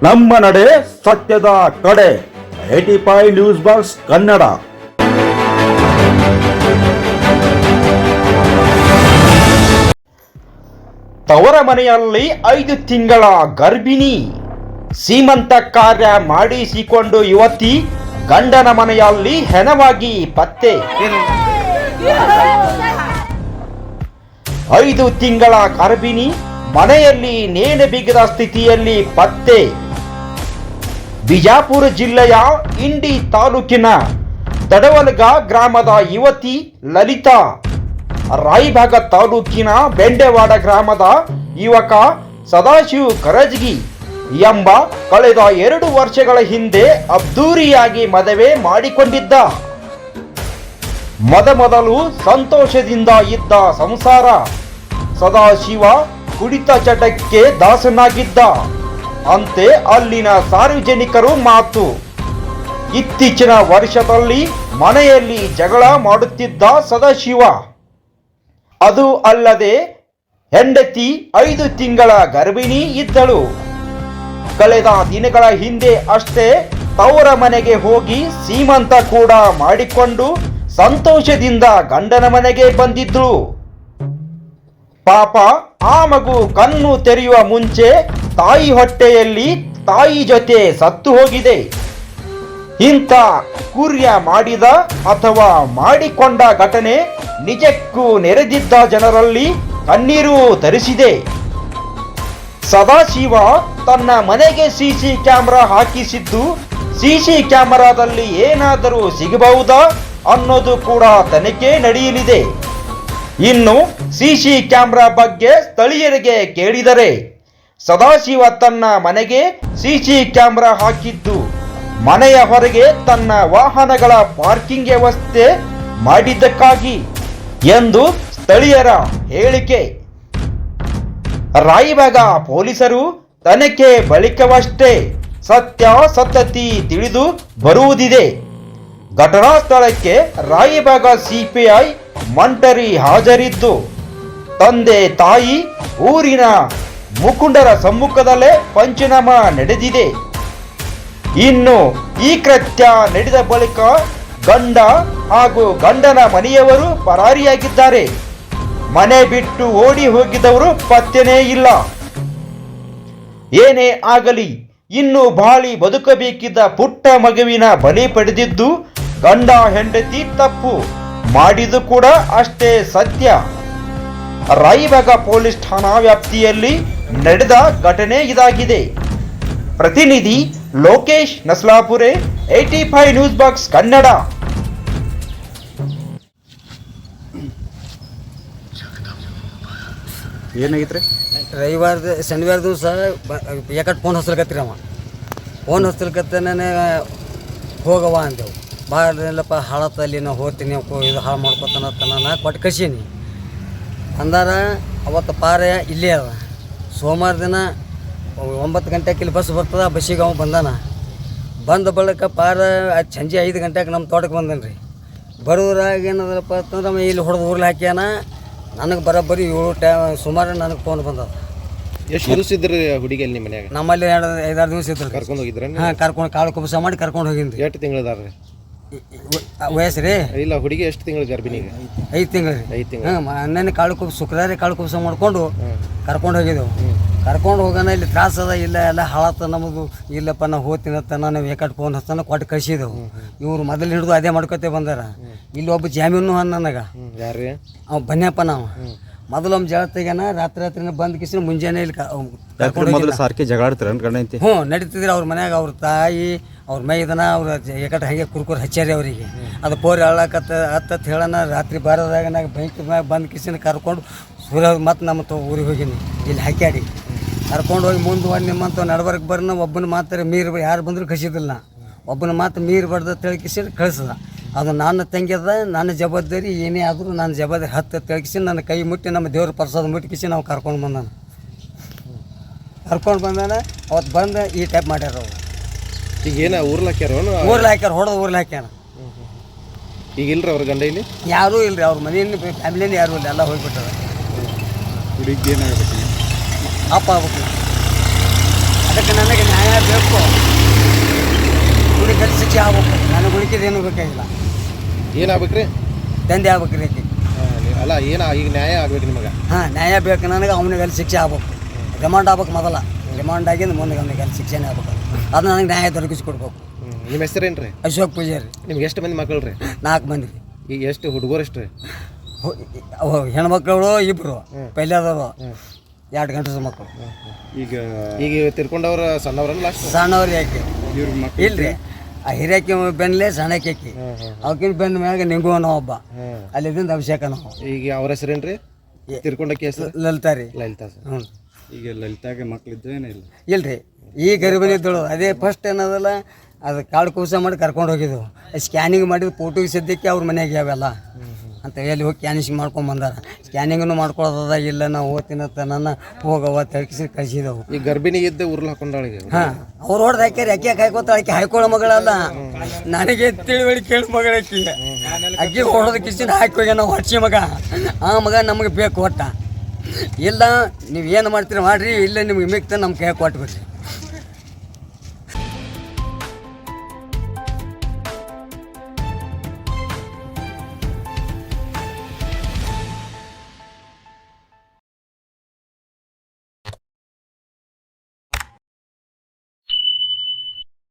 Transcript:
ನಮ್ಮ ನಡೆ ಸತ್ಯದ ಕಡೆ 85 ನ್ಯೂಸ್ ಬಾಕ್ಸ್ ಕನ್ನಡ. ತವರ ಮನೆಯಲ್ಲಿ 5 ತಿಂಗಳ ಗರ್ಭಿಣಿ, ಸೀಮಂತ ಕಾರ್ಯ ಮಾಡಿಸಿಕೊಂಡು ಯುವತಿ ಗಂಡನ ಮನೆಯಲ್ಲಿ ಹೆಣವಾಗಿ ಪತ್ತೆ. 5 ತಿಂಗಳ ಗರ್ಭಿಣಿ ಮನೆಯಲ್ಲಿ ನೇಣು ಬಿಗಿದ ಸ್ಥಿತಿಯಲ್ಲಿ ಪತ್ತೆ. ಬಿಜಾಪುರ ಜಿಲ್ಲೆಯ ಇಂಡಿ ತಾಲೂಕಿನ ದಡವಲಗ ಗ್ರಾಮದ ಯುವತಿ ಲಲಿತಾ, ರಾಯಬಾಗ ತಾಲೂಕಿನ ಬೆಂಡೆವಾಡ ಗ್ರಾಮದ ಯುವಕ ಸದಾಶಿವ ಕರಜಗಿ ಎಂಬ ಕಳೆದ 2 ವರ್ಷಗಳ ಹಿಂದೆ ಅದ್ದೂರಿಯಾಗಿ ಮದುವೆ ಮಾಡಿಕೊಂಡಿದ್ದ. ಮೊದಲು ಸಂತೋಷದಿಂದ ಇದ್ದ ಸಂಸಾರ. ಸದಾಶಿವ ಕುಡಿತ ಚಟಕ್ಕೆ ದಾಸನಾಗಿದ್ದ ಅಂತೆ ಅಲ್ಲಿನ ಸಾರ್ವಜನಿಕರು ಮಾತು. ಇತ್ತೀಚಿನ ವರ್ಷದಲ್ಲಿ ಮನೆಯಲ್ಲಿ ಜಗಳ ಮಾಡುತ್ತಿದ್ದ ಸದಾಶಿವ. ಅದು ಅಲ್ಲದೆ ಹೆಂಡತಿ 5 ತಿಂಗಳ ಗರ್ಭಿಣಿ ಇದ್ದಳು. ಕಳೆದ ದಿನಗಳ ಹಿಂದೆ ಅಷ್ಟೇ ತವರ ಮನೆಗೆ ಹೋಗಿ ಸೀಮಂತ ಕೂಡ ಮಾಡಿಕೊಂಡು ಸಂತೋಷದಿಂದ ಗಂಡನ ಮನೆಗೆ ಬಂದಿದ್ರು. ಪಾಪ ಆ ಮಗು ಕಣ್ಣು ತೆರೆಯುವ ಮುಂಚೆ ತಾಯಿ ಹೊಟ್ಟೆಯಲ್ಲಿ ತಾಯಿ ಜೊತೆ ಸತ್ತು ಹೋಗಿದೆ. ಇಂಥ ಕುರ್ಯ ಮಾಡಿದ ಅಥವಾ ಮಾಡಿಕೊಂಡ ಘಟನೆ ನಿಜಕ್ಕೂ ನೆರೆದಿದ್ದ ಜನರಲ್ಲಿ ಕಣ್ಣೀರು ತರಿಸಿದೆ. ಸದಾಶಿವ ತನ್ನ ಮನೆಗೆ ಸಿಸಿ ಕ್ಯಾಮೆರಾ ಹಾಕಿಸಿದ್ದು, ಸಿಸಿ ಕ್ಯಾಮೆರಾದಲ್ಲಿ ಏನಾದರೂ ಸಿಗಬಹುದಾ ಅನ್ನೋದು ಕೂಡ ತನಿಖೆ ನಡೆಯಲಿದೆ. ಇನ್ನು ಸಿಸಿ ಕ್ಯಾಮೆರಾ ಬಗ್ಗೆ ಸ್ಥಳೀಯರಿಗೆ ಕೇಳಿದರೆ, ಸದಾಶಿವ ತನ್ನ ಮನೆಗೆ ಸಿಸಿ ಕ್ಯಾಮೆರಾ ಹಾಕಿದ್ದು ಮನೆಯ ಹೊರಗೆ ತನ್ನ ವಾಹನಗಳ ಪಾರ್ಕಿಂಗ್ ವ್ಯವಸ್ಥೆ ಮಾಡಿದ್ದಕ್ಕಾಗಿ ಎಂದು ಸ್ಥಳೀಯರ ಹೇಳಿಕೆ. ರಾಯಬಾಗ ಪೊಲೀಸರು ತನಿಖೆ ಬಳಿಕವಷ್ಟೇ ಸತ್ಯಾಸತ್ಯತೆ ತಿಳಿದು ಬರುವುದಿದೆ. ಘಟನಾ ಸ್ಥಳಕ್ಕೆ ರಾಯಬಾಗ ಸಿಪಿಐ ಮಂಟರಿ ಹಾಜರಿದ್ದು, ತಂದೆ ತಾಯಿ ಊರಿನ ಮುಖಂಡರ ಸಮ್ಮುಖದಲ್ಲೇ ಪಂಚನಾಮ ನಡೆದಿದೆ. ಇನ್ನು ಈ ಕೃತ್ಯ ನಡೆದ ಬಳಿಕ ಗಂಡ ಹಾಗೂ ಗಂಡನ ಮನೆಯವರು ಪರಾರಿಯಾಗಿದ್ದಾರೆ. ಮನೆ ಬಿಟ್ಟು ಓಡಿ ಹೋಗಿದವರು ಪತ್ತೆನೇ ಇಲ್ಲ. ಏನೇ ಆಗಲಿ, ಇನ್ನು ಬಾಳಿ ಬದುಕಬೇಕಿದ್ದ ಪುಟ್ಟ ಮಗುವಿನ ಬಲಿ ಪಡೆದಿದ್ದು ಗಂಡ ಹೆಂಡತಿ ತಪ್ಪು ಮಾಡಿದ್ದು ಕೂಡ ಅಷ್ಟೇ ಸತ್ಯ. ರಾಯಬಾಗ ಪೊಲೀಸ್ ಠಾಣಾ ವ್ಯಾಪ್ತಿಯಲ್ಲಿ ನಡೆದ ಘಟನೆ ಇದಾಗಿದೆ. ಪ್ರತಿನಿಧಿ ಲೋಕೇಶ್ ನಸ್ಲಾಪುರೆ, 85 ನ್ಯೂಸ್ ಬಾಕ್ಸ್ ಕನ್ನಡ. ಏನಾಗಿತ್ತು ರೀ? ಶನಿವಾರ ದಿವಸ ಯಾಕಟ್ ಫೋನ್ ಹಚ್ಚಲ್ಕತ್ರಿ. ಫೋನ್ ಹಚ್ಚಲ್ಕತ್ತನೇ ಹೋಗವ ಅಂದೆವು. ಬಾರಲ್ಲಪ್ಪ ಹಾಳತ್ತಲ್ಲಿ ನಾವು ಹೋಗ್ತೀನಿ, ಇದು ಹಾಳು ಮಾಡ್ಕೊತಾನ ನಾ ಕೊಟ್ಟು ಕಳ್ಸೀನಿ ಅಂದಾರ. ಅವತ್ತು ಪಾರ ಇಲ್ಲೇ ಅದ. ಸೋಮವಾರ ದಿನ 9 ಗಂಟೆಗೆ ಇಲ್ಲಿ ಬಸ್ ಬರ್ತದ. ಬಸ್ಸಿಗೆ ಅವ ಬಂದಾನ. ಬಂದ ಬಳಿಕ ಪಾರ ಸಂಜೆ 5 ಗಂಟೆಗೆ ನಮ್ಮ ತೋಟಕ್ಕೆ ಬಂದನು ರೀ. ಬರೋದ್ರಾಗ ಏನದಪ್ಪ ಅಂತಂದ್ರೆ ಇಲ್ಲಿ ಹೊಡೆದು ಊರ್ಲಿ ಹಾಕ್ಯಾನ. ನನಗೆ ಬರೋಬ್ಬರಿ 7 ಸುಮಾರು ನನಗೆ ಫೋನ್ ಬಂದದ. ಎಷ್ಟು ದಿವಸ ಇದ್ರಿ ಹುಡುಗಿಯಲ್ಲಿ ನಿಮ್ಮ ಮನ್ಯಾಗ? ನಮ್ಮಲ್ಲಿ 5-6 ದಿವಸ ಇದ್ರು. ಕರ್ಕೊಂಡು ಹೋಗಿದ್ರೆ? ಹಾಂ, ಕರ್ಕೊಂಡು ಕಾಳು ಕುಬಸ ಮಾಡಿ ಕರ್ಕೊಂಡು ಹೋಗಿನ್ರಿ. ಎಷ್ಟು ತಿಂಗಳದಾರ್ರಿ ವಯಸ್ಸು ರೀ? ಇಲ್ಲ, ಹುಡುಗಿ ಎಷ್ಟು ತಿಂಗಳು ಗರ್ಭಿಣಿಗೆ? 5 ತಿಂಗಳು ರೀ. 5 ತಿಂಗಳು. ಹಾಂ, ನೆನ್ನೆ ಶುಕ್ರವಾರ ಕಾಳು ಕುಬಸ ಮಾಡ್ಕೊಂಡು ಕರ್ಕೊಂಡು ಹೋಗಿದ್ದೆವು. ಕರ್ಕೊಂಡು ಹೋಗೋಣ. ಇಲ್ಲಿ ತ್ರಾಸ ಅದ, ಇಲ್ಲ ಎಲ್ಲ ಹಾಳತ್ತ ನಮ್ಮದು. ಇಲ್ಲಪ್ಪ ನಾವು ಹೋಗ್ತೀನತ್ತ ನಾನು ಏಕಟ್ ಫೋನ್ ಹಚ್ತಾನ ಕೊಟ್ಟು ಕಳಿಸಿದೆವು. ಇವ್ರು ಮೊದಲು ಹಿಡಿದು ಅದೇ ಮಾಡ್ಕೊತೇ ಬಂದಾರ. ಇಲ್ಲಿ ಒಬ್ಬ ಜಾಮೀನು ನನಗೆ. ಯಾರು? ಅವ್ ಬನ್ಯಪ್ಪ. ನಾವು ಮೊದಲು ಒಮ್ಮೆ ಜಗಳ ತೆಗ್ಯಾನ. ರಾತ್ರಿ ಬಂದು ಕಿಸಿನ ಮುಂಜಾನೆ ಇಲ್ಲಿ ಕರ್ಕೊಂಡು ಸಾರ್ಕೆ ಜಗಳ ಹ್ಞೂ ನಡೀತಿದ್ರಿ. ಅವ್ರ ಮನ್ಯಾಗ ಅವ್ರ ತಾಯಿ ಅವ್ರ ಮೈದನ ಅವ್ರ ಏಕಟ್ ಹಾಗೆ ಕುರ್ಕುರ್ ಹಚ್ಚಾರಿ ಅವರಿಗೆ. ಅದು ಪೋರಿ ಹತ್ತತ್ತು ಹೇಳೋಣ. ರಾತ್ರಿ ಬಾರದಾಗ ನಾಗ ಬೆಂಕಿ ಮ್ಯಾಗ ಬಂದು ಕಿಸಿನ ಕರ್ಕೊಂಡು ಮತ್ತು ನಮ್ಮ ಊರಿಗೆ ಹೋಗಿನಿ. ಇಲ್ಲಿ ಹಾಕ್ಯಾಡಿ ಕರ್ಕೊಂಡು ಹೋಗಿ ಮುಂದೆ ಒಂದು ನಿಮ್ಮಂತ ನಡ್ಬರ್ಕ್ ಬರ್ನ ಒಬ್ಬನ ಮಾತ್ರ ಮೀರು ಯಾರು ಬಂದರೂ ಕಸಿದಿಲ್ಲ. ಒಬ್ಬನ ಮಾತು ಮೀರು ಬಡ್ದ ತಿಳ್ಕಿಸಿ ಕಳಿಸದ. ಅದು ನನ್ನ ತಂಗಿದ, ನನ್ನ ಜವಾಬ್ದಾರಿ. ಏನೇ ಆದರೂ ನನ್ನ ಜವಾಬ್ದಾರಿ ಹತ್ತು ತಿಳ್ಕಿಸಿ ನನ್ನ ಕೈ ಮುಟ್ಟಿ ನಮ್ಮ ದೇವ್ರ ಪ್ರಸಾದ ಮುಟ್ಟಿಕಿಸಿ ನಾವು ಕರ್ಕೊಂಡು ಬಂದಾನ. ಅವತ್ತು ಬಂದು ಈ ಟೈಪ್ ಮಾಡ್ಯಾರ ಅವ್ರು. ಈಗ ಏನ ಊರ್ಲಿ ಹಾಕ್ಯಾರ? ಹೊಡೆದು ಊರ್ಲಿ ಹಾಕ್ಯಾನ. ಈಗ ಇಲ್ರಿ ಅವ್ರ ಗಂಡ ಇಲ್ಲಿ? ಯಾರೂ ಇಲ್ರಿ. ಅವ್ರ ಮನೆಯಲ್ಲಿ ಫ್ಯಾಮಿಲಿನೇ ಯಾರೂ ಇಲ್ಲ, ಎಲ್ಲ ಹೋಗ್ಬಿಟ್ಟಾರ. ಹುಡುಗಿ ಏನಾಗಬೇಕು? ಅಪ್ಪ ಆಗ್ಬೇಕು. ಅದಕ್ಕೆ ನನಗೆ ನ್ಯಾಯ ಬೇಕು, ಹುಡುಗಲ್ಲಿ ಶಿಕ್ಷೆ ಆಗ್ಬೇಕು. ನನಗೆ ಹುಡುಕಿದೇನು ಬೇಕಾಗಿಲ್ಲ, ಏನಾಗ್ಬೇಕ್ರಿ? ತಂದೆ ಆಗ್ಬೇಕು ರೀ. ಅಲ್ಲ ಈಗ ನ್ಯಾಯ ಆಗ್ಬೇಕು ನಿಮಗೆ? ಹಾಂ, ನ್ಯಾಯ ಬೇಕು ನನಗೆ. ಅವನಿಗೆ ಅಲ್ಲಿ ಶಿಕ್ಷೆ ಆಗ್ಬೇಕು, ರಿಮಾಂಡ್ ಆಗ್ಬೇಕು ಮೊದಲ. ರಿಮಾಂಡ್ ಆಗಿಂದ ಮುಂದೆ ಅವನಿಗೆ ಅಲ್ಲಿ ಶಿಕ್ಷೆನೇ ಆಗ್ಬೇಕು. ಅದು ನನಗೆ ನ್ಯಾಯ ದೊರಕಿಸ್ಕೊಡ್ಬೇಕು. ನಿಮ್ಮ ಹೆಸರೇನು ರೀ? ಅಶೋಕ್ ಪೂಜಾರಿ. ನಿಮ್ಗೆ ಎಷ್ಟು ಮಂದಿ ಮಕ್ಕಳು ರೀ? 4 ಮಂದಿ ರೀ. ಈಗ ಎಷ್ಟು ಹುಡುಗರು ಎಷ್ಟು ರೀ? ಹೆಣ್ಮಕ್ಳು 2, ಪೈಲಾದವರು 2 ಗಂಟೆ ಮಕ್ಕಳು. ಈಗ ತಿರ್ಕೊಂಡವ್ರ ಸಣ್ಣವ್ರನ್ನ ಲಾಸ್ಟ್ ಸಣ್ಣವ್ರು ಯಾಕೆ ಇಲ್ರಿ, ಆ ಹಿರಿಯಕ್ಕೆ ಬೆನ್ನಲೆ ಸಣ್ಣಕ್ಕೆ ಅವಕ್ಕಿಂತ ಬೆನ್ನ ಮ್ಯಾಗ ನಿಂಗುವ ಒಬ್ಬ ಅಲ್ಲಿದಿಂದ ಅಭಿಷೇಕ ನಾವು. ಈಗ ಅವ್ರ ಹೆಸರೇನು ರೀ? ತಿರ್ಕೊಂಡಕ್ಕೆ ಹೆಸರು ಲಲಿತಾ ರೀ. ಲಲಿತಾ ಸರ್. ಹ್ಞೂ. ಈಗ ಲಲಿತಾಗೆ ಮಕ್ಳಿದ್ದು ಏನಿಲ್ಲ? ಇಲ್ರಿ, ಈ ಗರ್ಭಿಣಿ ಇದ್ದಳು. ಅದೇ ಫಸ್ಟ್ ಏನದಲ್ಲ, ಅದು ಕಾಳು ಕೂಸ ಮಾಡಿ ಕರ್ಕೊಂಡು ಹೋಗಿದ್ವು. ಸ್ಕ್ಯಾನಿಂಗ್ ಮಾಡಿದ ಫೋಟೋಗೆ ಸದ್ಯಕ್ಕೆ ಅವ್ರ ಮನೆಗೆ ಅವೆಲ್ಲ ಅಂತ ಎಲ್ಲಿ ಹೋಗಿ ಕ್ಯಾನಿಂಗ್ ಮಾಡ್ಕೊಂಡು ಬಂದಾರ. ಸ್ಕ್ಯಾನಿಂಗನ್ನು ಮಾಡ್ಕೊಳ್ಳೋದ ಇಲ್ಲ, ನಾವು ಓದ್ತೀನತ್ತ ನನ್ನ ಹೋಗವ ತರಿಸಿ ಕಳಿಸಿದವು. ಈ ಗರ್ಭಿಣಿ ಇದ್ದ ಉರ್ಲು ಹಾಕೊಂಡಾಳಿಗೆ ಹಾಂ, ಅವ್ರು ಹೊಡೆದು ಹಾಕ್ಯಾರ. ಅಕ್ಕಿ ಹಾಕೋತ ಅಕ್ಕಿ ಹಾಕೊಳ್ಳೋ ಮಗಳಲ್ಲ, ನನಗೆ ತಿಳಿವಳಿ ಕೇಳಿ ಮಗಳ ಅಕ್ಕಿ. ಅಕ್ಕಿ ಹೊಡೆದ ಕಿಸಿನ ಹಾಕಿ ಹೋಗ್ಯ ನಾವು ಹೊಡ್ಸಿ ಮಗ. ಆ ಮಗ ನಮಗೆ ಬೇಕು ಒಟ್ಟ. ಇಲ್ಲ ನೀವು ಏನು ಮಾಡ್ತೀರಿ ಮಾಡಿರಿ, ಇಲ್ಲ ನಿಮ್ಗೆ ಮಿಕ್ತ ನಮ್ಮ ಕೈ ಕೊಟ್ಬಿಡ್ರಿ.